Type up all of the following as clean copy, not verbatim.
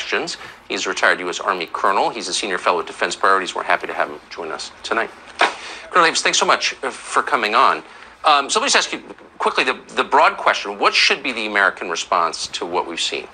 questions. He's a retired U.S. Army colonel. He's a senior fellow at Defense Priorities. We're happy to have him join us tonight. Colonel Davis, thanks so much for coming on. So let me just ask you quickly the broad question. What should be the American response to what we've seen?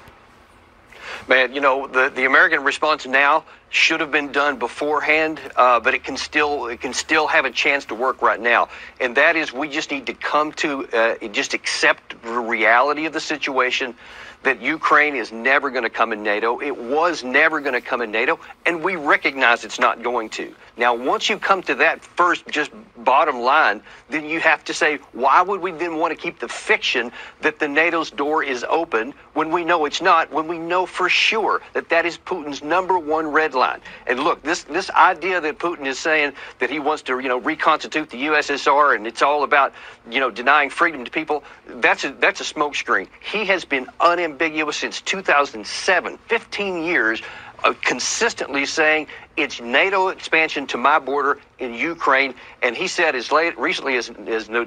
Man, you know, the American response now should have been done beforehand, but it can still have a chance to work right now. And that is, we just need to come to just accept the reality of the situation, that Ukraine is never going to come in NATO. It was never going to come in NATO, and we recognize it's not going to. Now, once you come to that first just bottom line, then you have to say, why would we then want to keep the fiction that the NATO's door is open when we know it's not, when we know for sure that that is Putin's number one red line? And look, this idea that Putin is saying that he wants to, reconstitute the USSR and it's all about, denying freedom to people, that's a smokescreen. He has been unambiguous since 2007, 15 years, consistently saying it's NATO expansion to my border in Ukraine. And he said as recently as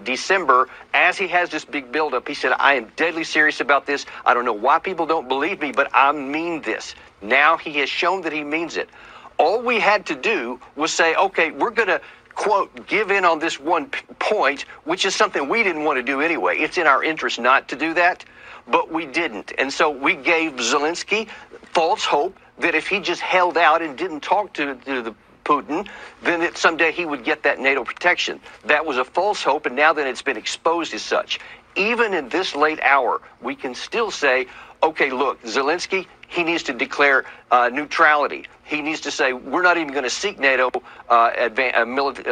December, as he has this big buildup, he said, I am deadly serious about this. I don't know why people don't believe me, but I mean this. Now he has shown that he means it. All we had to do was say, okay, we're going to, quote, give in on this one point, which is something we didn't want to do anyway. It's in our interest not to do that, but we didn't. And so we gave Zelensky false hope that if he just held out and didn't talk to the Putin, then that someday he would get that NATO protection. That was a false hope, and now that it's been exposed as such, even in this late hour, we can still say, okay, look, Zelensky, he needs to declare neutrality. He needs to say, we're not even going to seek NATO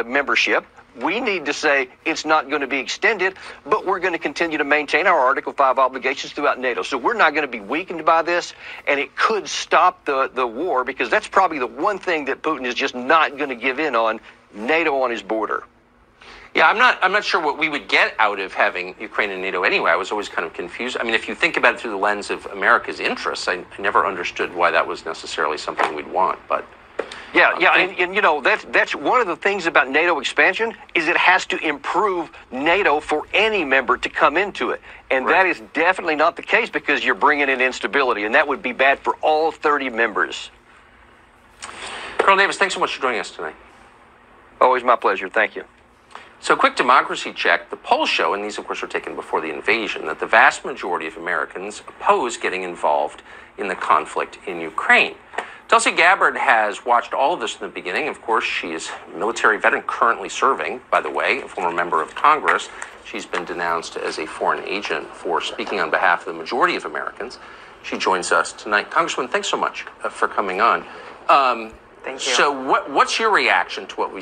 membership. We need to say it's not going to be extended, but we're going to continue to maintain our Article 5 obligations throughout NATO. So we're not going to be weakened by this, and it could stop the war, because that's probably the one thing that Putin is just not going to give in on, NATO on his border. Yeah, I'm not sure what we would get out of having Ukraine and NATO anyway. I was always kind of confused. I mean, if you think about it through the lens of America's interests, I never understood why that was necessarily something we'd want, but... And that's one of the things about NATO expansion is it has to improve NATO for any member to come into it. And that is definitely not the case, because you're bringing in instability, and that would be bad for all 30 members. Colonel Davis, thanks so much for joining us tonight. Always my pleasure. Thank you. So, quick democracy check. The polls show, and these, of course, were taken before the invasion, that the vast majority of Americans oppose getting involved in the conflict in Ukraine. Tulsi Gabbard has watched all of this from the beginning. Of course, she is a military veteran currently serving, by the way, a former member of Congress. She's been denounced as a foreign agent for speaking on behalf of the majority of Americans. She joins us tonight. Congresswoman, thanks so much for coming on. Thank you. So what's your reaction to what we